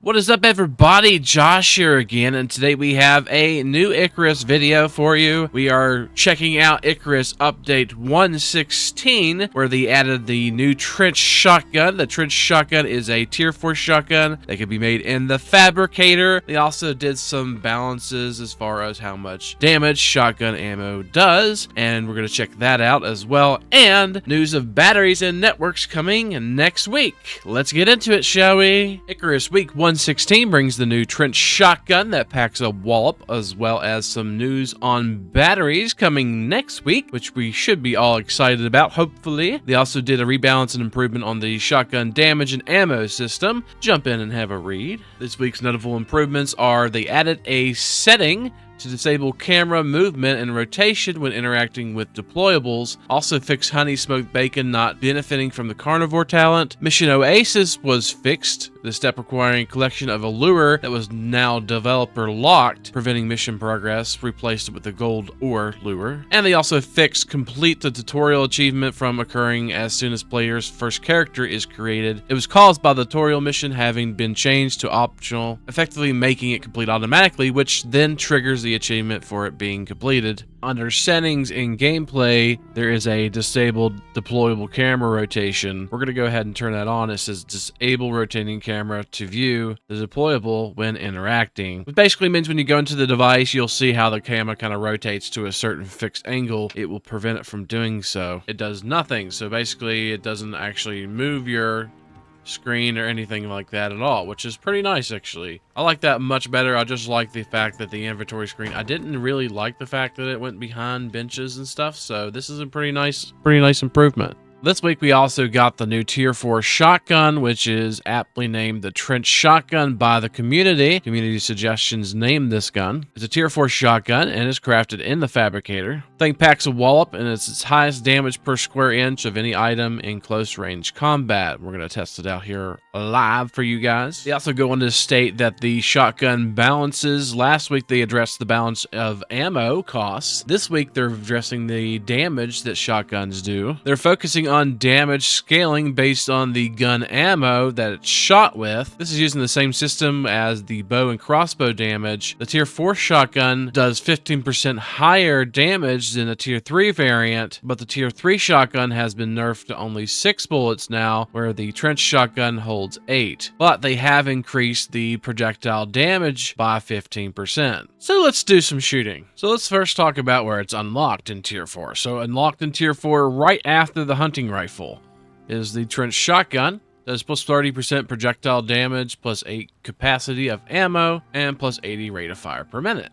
What is up, everybody? Josh here again, and today we have a new Icarus video for you. We are checking out Icarus update 116, where they added the new trench shotgun. The trench shotgun is a tier 4 shotgun that can be made in the fabricator. They also did some balances as far as how much damage shotgun ammo does, and we're going to check that out as well. And news of batteries and networks coming next week. Let's get into it, shall we? Icarus week 116 brings the new trench shotgun that packs a wallop, as well as some news on batteries coming next week, which we should be all excited about, hopefully. They also did a rebalance and improvement on the shotgun damage and ammo system. Jump in and have a read. This week's notable improvements are they added a setting to disable camera movement and rotation when interacting with deployables. Also fixed honey smoked bacon not benefiting from the carnivore talent. Mission Oasis was fixed, the step requiring collection of a lure that was now developer locked, preventing mission progress, replaced it with the gold ore lure. And they also fixed complete the tutorial achievement from occurring as soon as player's first character is created. It was caused by the tutorial mission having been changed to optional, effectively making it complete automatically, which then triggers the achievement for it being completed. Under settings in gameplay, there is a disabled deployable camera rotation. We're going to go ahead and turn that on. It says disable rotating camera to view the deployable when interacting. It basically means when you go into the device, you'll see how the camera kind of rotates to a certain fixed angle. It will prevent it from doing so. It does nothing. So basically, it doesn't actually move your screen or anything like that at all, which is pretty nice actually. I like that much better. I just like the fact that the inventory screen, I didn't really like the fact that it went behind benches and stuff, so this is a pretty nice improvement. This week we also got the new tier 4 shotgun, which is aptly named the trench shotgun by the community. Community suggestions named this gun. It's a tier 4 shotgun and is crafted in the fabricator. Thing packs a wallop and it's its highest damage per square inch of any item in close range combat. We're going to test it out here live for you guys. They also go on to state that the shotgun balances. Last week they addressed the balance of ammo costs. This week they're addressing the damage that shotguns do. They're focusing on damage scaling based on the gun ammo that it's shot with. This is using the same system as the bow and crossbow damage. The tier 4 shotgun does 15% higher damage than the tier 3 variant, but the tier 3 shotgun has been nerfed to only 6 bullets now, where the trench shotgun holds 8. But they have increased the projectile damage by 15%. So let's do some shooting. So let's first talk about where it's unlocked in tier 4. So unlocked in tier 4 right after the hunting rifle is the trench shotgun. Does plus 30% projectile damage, plus 8 capacity of ammo, and plus 80 rate of fire per minute.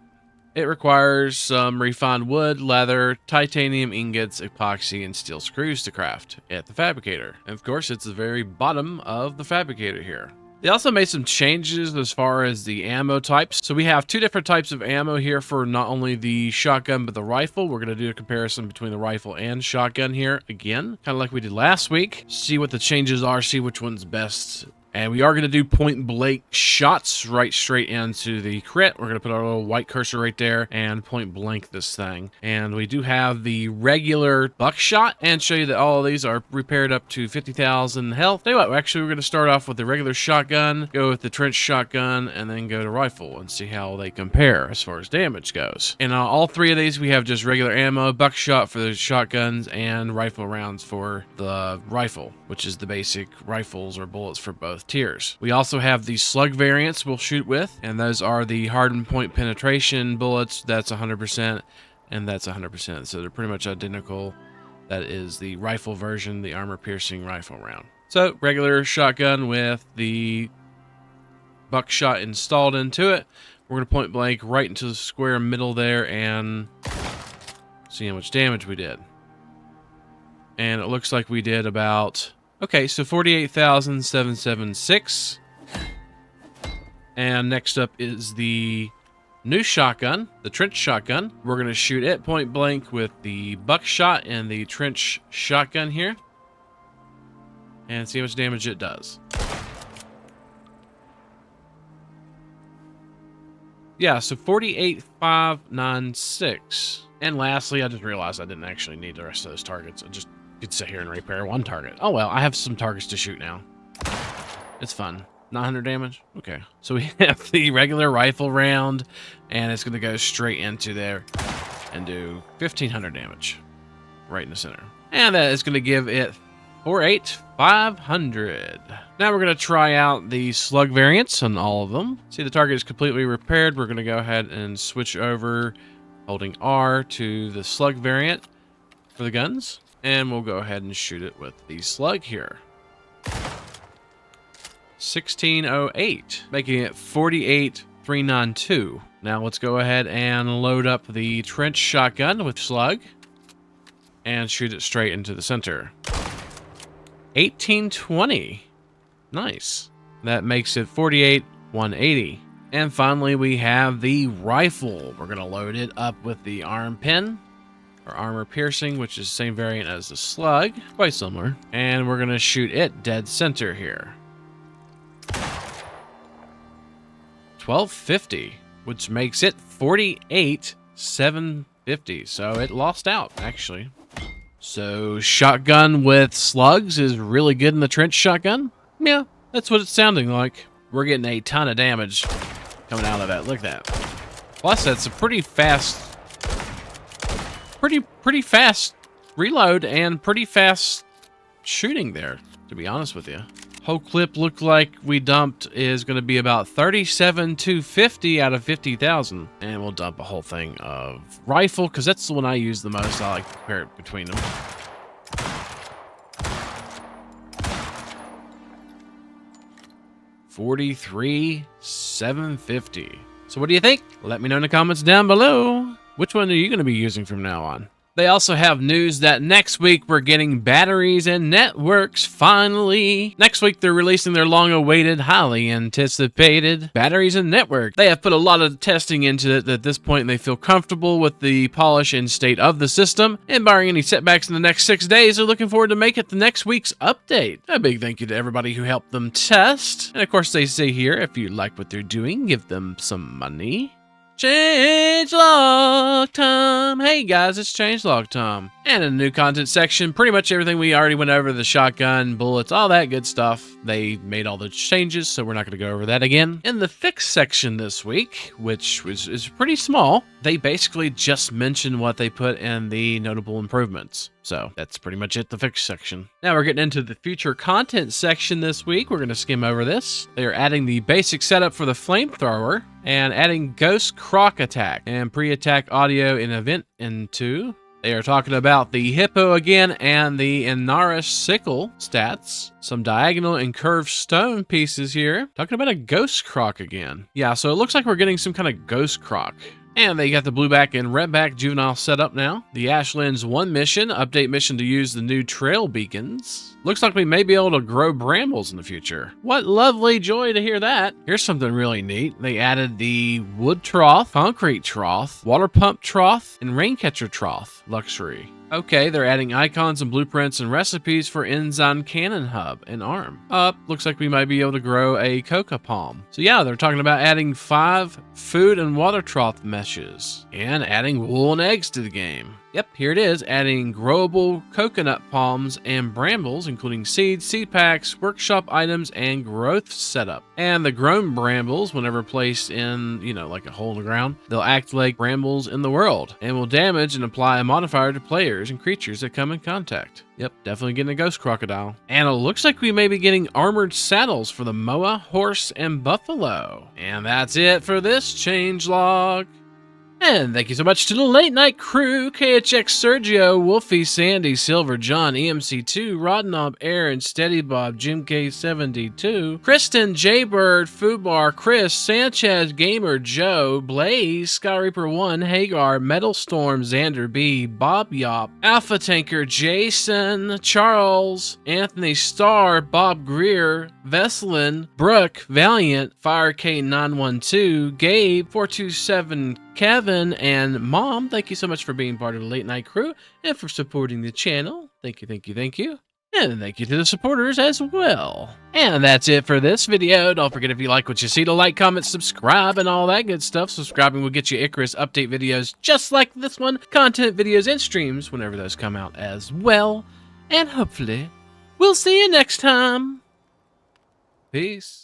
It requires some refined wood, leather, titanium ingots, epoxy, and steel screws to craft at the fabricator. And of course, it's the very bottom of the fabricator here. They also made some changes as far as the ammo types. So we have 2 different types of ammo here for not only the shotgun, but the rifle. We're going to do a comparison between the rifle and shotgun here again, kind of like we did last week. See what the changes are, see which one's best. And we are going to do point blank shots right straight into the crit. We're going to put our little white cursor right there and point blank this thing. And we do have the regular buckshot and show you that all of these are repaired up to 50,000 health. Tell you what, actually we're going to start off with the regular shotgun, go with the trench shotgun, and then go to rifle and see how they compare as far as damage goes. And all 3 of these we have just regular ammo, buckshot for the shotguns, and rifle rounds for the rifle, which is the basic rifles or bullets for both tiers. We also have the slug variants we'll shoot with, and those are the hardened point penetration bullets. That's 100%, and that's 100%. So they're pretty much identical. That is the rifle version, the armor piercing rifle round. So regular shotgun with the buckshot installed into it. We're going to point blank right into the square middle there and see how much damage we did. And it looks like we did about... Okay, so 48,776. And next up is the new shotgun, the trench shotgun. We're going to shoot it point blank with the buckshot and the trench shotgun here. And see how much damage it does. Yeah, so 48,596. And lastly, I just realized I didn't actually need the rest of those targets. I just could sit here and repair 1 target. Oh well, I have some targets to shoot now. It's fun. 900 damage? Okay. So we have the regular rifle round, and it's going to go straight into there and do 1500 damage right in the center. And that is going to give it 500. Now we're going to try out the slug variants on all of them. See, the target is completely repaired. We're going to go ahead and switch over, holding R, to the slug variant for the guns. And we'll go ahead and shoot it with the slug here. 1608, making it 48392. Now let's go ahead and load up the trench shotgun with slug and shoot it straight into the center. 1820. Nice. That makes it 48180. And finally, we have the rifle. We're going to load it up with the arm pin, or armor piercing, which is the same variant as the slug. Quite similar. And we're going to shoot it dead center here. 1250, which makes it 48750. So it lost out, actually. So shotgun with slugs is really good in the trench shotgun. Yeah, that's what it's sounding like. We're getting a ton of damage coming out of that. Look at that. Plus, that's a pretty fast reload and pretty fast shooting there, to be honest with you. Whole clip looked like we dumped is going to be about 37,250 out of 50,000. And we'll dump a whole thing of rifle, because that's the one I use the most. I like to compare it between them. $43,750. So what do you think? Let me know in the comments down below. Which one are you going to be using from now on? They also have news that next week we're getting batteries and networks, finally. Next week they're releasing their long-awaited, highly anticipated batteries and network. They have put a lot of testing into it at this point, and they feel comfortable with the polish and state of the system. And barring any setbacks in the next 6 days, they're looking forward to make it the next week's update. A big thank you to everybody who helped them test. And of course they say here, if you like what they're doing, give them some money. Changelog time. Hey guys, it's Changelog time. And in the new content section, pretty much everything we already went over, the shotgun, bullets, all that good stuff. They made all the changes, so we're not going to go over that again. In the fix section this week, which is pretty small, they basically just mentioned what they put in the notable improvements. So that's pretty much it, the fix section. Now we're getting into the future content section this week. We're going to skim over this. They are adding the basic setup for the flamethrower and adding Ghost Croc attack and pre-attack audio in event into. They are talking about the Hippo again and the Inara Sickle stats. Some diagonal and curved stone pieces here. Talking about a Ghost Croc again. Yeah, so it looks like we're getting some kind of Ghost Croc. And they got the blueback and redback juvenile set up now. The Ashlands 1 mission, update mission to use the new trail beacons. Looks like we may be able to grow brambles in the future. What lovely joy to hear that. Here's something really neat. They added the wood trough, concrete trough, water pump trough, and raincatcher trough luxury. Okay, they're adding icons and blueprints and recipes for Enzyme Cannon Hub and ARM. Looks like we might be able to grow a coca palm. So yeah, they're talking about adding 5 food and water trough meshes and adding wool and eggs to the game. Yep, here it is, adding growable coconut palms and brambles, including seeds, seed packs, workshop items, and growth setup. And the grown brambles, whenever placed in, like a hole in the ground, they'll act like brambles in the world and will damage and apply a modifier to players and creatures that come in contact. Yep, definitely getting a ghost crocodile. And it looks like we may be getting armored saddles for the Moa, horse, and buffalo. And that's it for this changelog. And thank you so much to the late night crew, KHX Sergio, Wolfie, Sandy, Silver, John, EMC2, Rodnob, Aaron, Steady Bob, Jim K72, Kristen, Jaybird, Fubar, Chris, Sanchez, Gamer, Joe, Blaze, Sky Reaper 1, Hagar, Metal Storm, Xander B, Bob Yop, Alpha Tanker, Jason, Charles, Anthony Starr, Bob Greer, Veselin, Brooke, Valiant, Fire K912, Gabe, 427, Kevin, and Mom, thank you so much for being part of the late night crew and for supporting the channel. Thank you, thank you, thank you. And thank you to the supporters as well. And that's it for this video. Don't forget, if you like what you see, to like, comment, subscribe, and all that good stuff. Subscribing will get you Icarus update videos just like this one, content videos and streams whenever those come out as well. And hopefully, we'll see you next time. Peace.